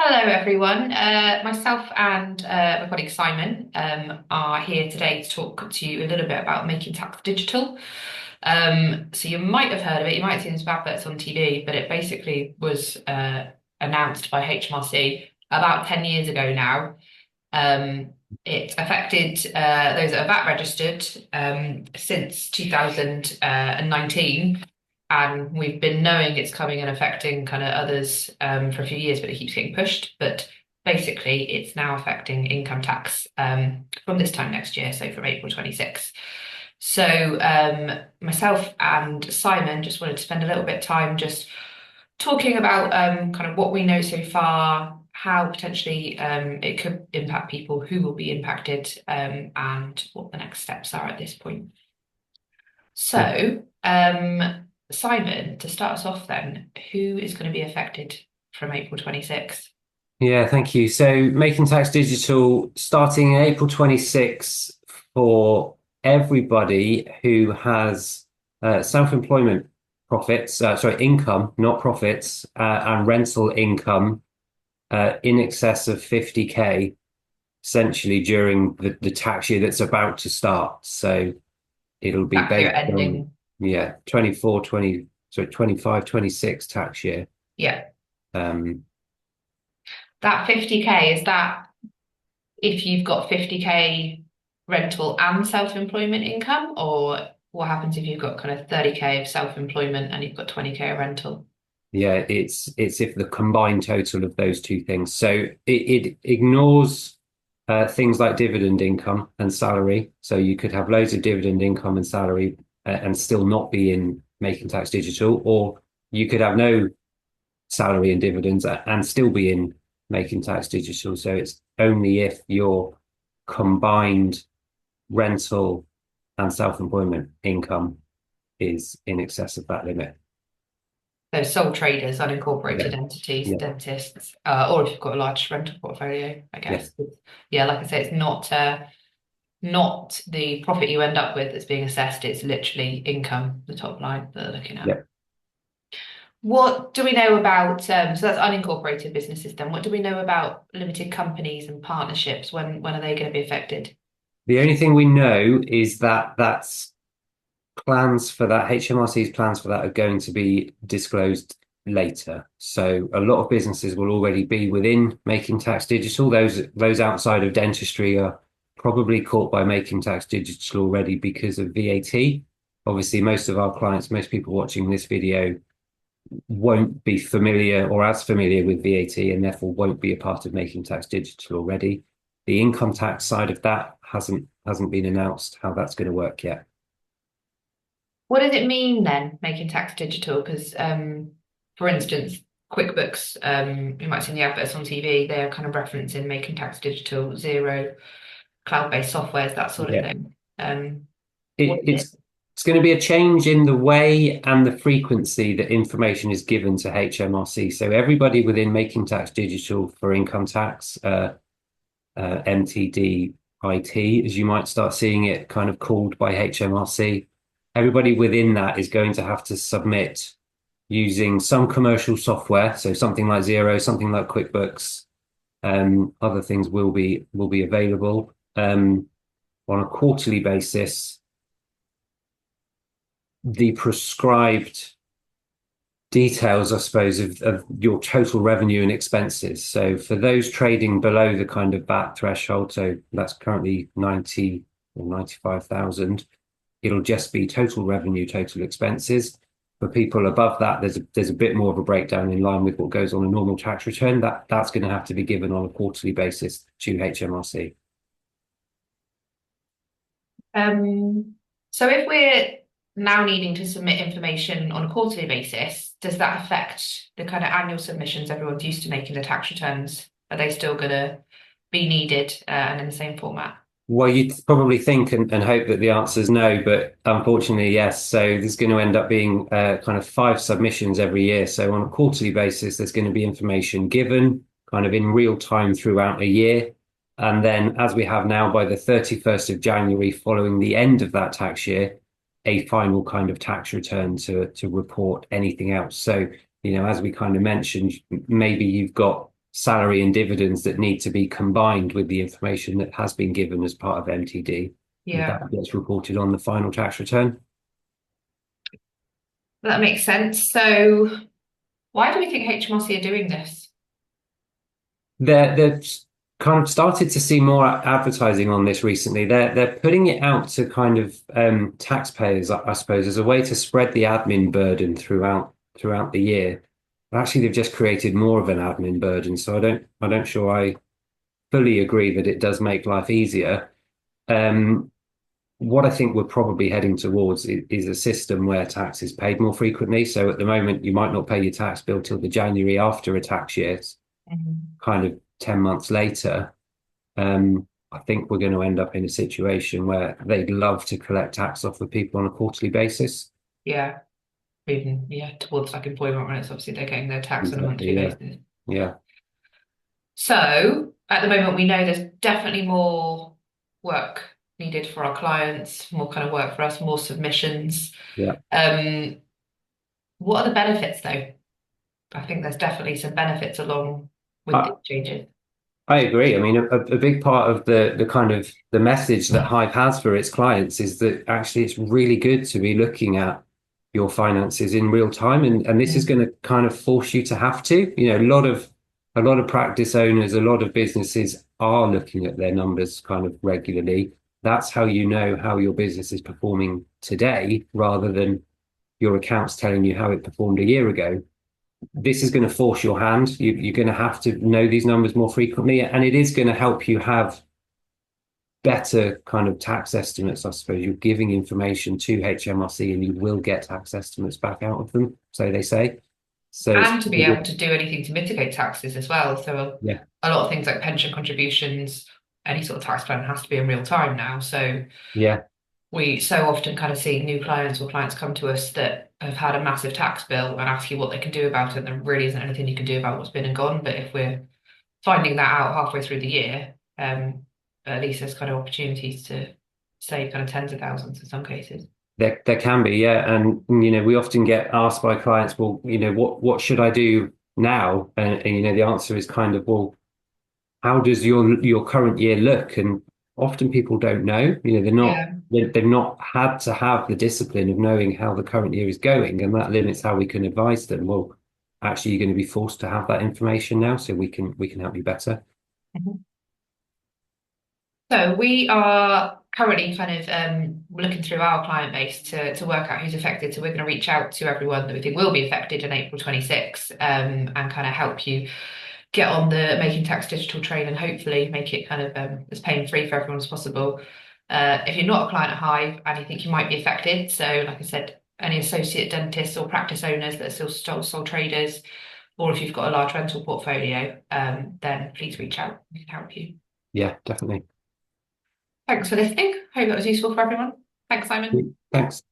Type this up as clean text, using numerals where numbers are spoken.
Hello, everyone. Myself and my colleague Simon are here today to talk to you a little bit about making tax digital. So you might have heard of it, you might have seen some adverts on TV, but it basically was announced by HMRC about 10 years ago now. It affected those that are VAT registered since 2019. And we've been knowing it's coming and affecting kind of others for a few years, but it keeps getting pushed. But basically, it's now affecting income tax from this time next year, so from April 26. So myself and Simon just wanted to spend a little bit of time just talking about kind of what we know so far, how potentially it could impact people, who will be impacted, and what the next steps are at this point. So, Simon, to start us off then, who is going to be affected from April 26th? Yeah, thank you. So making tax digital starting in April 26 for everybody who has self-employment profits, income, not profits, and rental income in excess of 50K essentially during the tax year that's about to start. So it'll be Tax year based on, ending. yeah, 24, 20, sorry, 25, 26 tax year. Yeah. Um, That 50K, is that if you've got 50K rental and self-employment income, or what happens if you've got kind of 30K of self-employment and you've got 20K of rental? Yeah, it's if the combined total of those two things. So it ignores things like dividend income and salary. So you could have loads of dividend income and salary and still not be in making tax digital, or you could have no salary and dividends and still be in making tax digital. So it's only if your combined rental and self-employment income is in excess of that limit. So sole traders, Yeah, unincorporated entities, yeah, dentists, or if you've got a large rental portfolio, I yeah. guess. Yeah, like I say, it's not the profit you end up with that's being assessed, it's literally income, the top line that they're looking at. Yeah. What do we know about, so that's unincorporated businesses then. What do we know about limited companies and partnerships? When are they going to be affected? The only thing we know is that that's plans for that, HMRC's plans for that are going to be disclosed later. So a lot of businesses will already be within making tax digital. Those outside of dentistry are probably caught by making tax digital already because of VAT. Obviously, most of our clients, most people watching this video won't be familiar or as familiar with VAT and therefore won't be a part of making tax digital already. The income tax side of that hasn't been announced how that's going to work yet. What does it mean then, making tax digital? Because, for instance, QuickBooks, you might have seen the adverts on TV, they're kind of referencing making tax digital, Xero, cloud-based softwares, that sort of Yeah. thing. What It, is it? it's going to be a change in the way and the frequency that information is given to HMRC. So everybody within making tax digital for income tax, MTD, IT, as you might start seeing it kind of called by HMRC, everybody within that is going to have to submit using some commercial software. So something like Xero, something like QuickBooks, other things will be available on a quarterly basis. The prescribed details, I suppose, of your total revenue and expenses. So for those trading below the kind of VAT threshold, so that's currently 90 or 95,000, it'll just be total revenue, total expenses. For people above that, there's a bit more of a breakdown in line with what goes on a normal tax return. That's going to have to be given on a quarterly basis to HMRC. So if we're now needing to submit information on a quarterly basis, does that affect the kind of annual submissions everyone's used to making the tax returns? Are they still going to be needed and in the same format? Well, you'd probably think and hope that the answer is no, but unfortunately, yes. So there's going to end up being kind of five submissions every year. So on a quarterly basis, there's going to be information given kind of in real time throughout a year. And then, as we have now, by the 31st of January, following the end of that tax year, a final kind of tax return to report anything else. So, as we kind of mentioned, maybe you've got salary and dividends that need to be combined with the information that has been given as part of MTD. And Yeah, that gets reported on the final tax return. that makes sense. So why do we think HMRC are doing this? They're kind of started to see more advertising on this recently. They're putting it out to kind of taxpayers, I suppose, as a way to spread the admin burden throughout the year. But actually, they've just created more of an admin burden. So I don't sure I fully agree that it does make life easier. Um, what I think we're probably heading towards is a system where tax is paid more frequently. So at the moment, you might not pay your tax bill till the January after a tax year, Mhm. kind of 10 months later. I think we're going to end up in a situation where they'd love to collect tax off of people on a quarterly basis. Yeah, even towards like employment when it's obviously they're getting their tax on a Exactly. monthly Yeah. basis. Yeah. So at the moment, we know there's definitely more work needed for our clients, more kind of work for us, more submissions. Yeah. Um, what are the benefits though? I think there's definitely some benefits along with I, these changes. I agree. I mean, a big part of the kind of the message that Hive has for its clients is that actually it's really good to be looking at your finances in real time, and this is Mm. going to kind of force you to have to. A lot of practice owners, a lot of businesses are looking at their numbers kind of regularly. That's how you know how your business is performing today, rather than your accounts telling you how it performed a year ago. This is going to force your hand. You're going to have to know these numbers more frequently, and it is going to help you have better kind of tax estimates. I suppose you're giving information to HMRC, and you will get tax estimates back out of them, so they say. So it's And to be able to do anything to mitigate taxes as well. So yeah, a lot of things like pension contributions, any sort of tax plan has to be in real time now. So yeah, we so often kind of see new clients or clients come to us that have had a massive tax bill and ask you what they can do about it. There really isn't anything you can do about what's been and gone. But if we're finding that out halfway through the year, at least there's kind of opportunities to save kind of tens of thousands in some cases. there can be, yeah, and we often get asked by clients, well, what should I do now? And the answer is kind of, well, how does your current year look? And often people don't know. Yeah. They've not had to have the discipline of knowing how the current year is going, and that limits how we can advise them. Well, actually, you're going to be forced to have that information now, so we can help you better. Mhm. So we are currently kind of looking through our client base to work out who's affected. So we're going to reach out to everyone that we think will be affected in April 26, and kind of help you get on the Making Tax Digital train and hopefully make it kind of as pain free for everyone as possible. If you're not a client at Hive and you think you might be affected, so like I said, any associate dentists or practice owners that are still sole traders, or if you've got a large rental portfolio, then please reach out. We can help you. Yeah, definitely. Thanks for listening. Hope that was useful for everyone. Thanks, Simon. Thanks.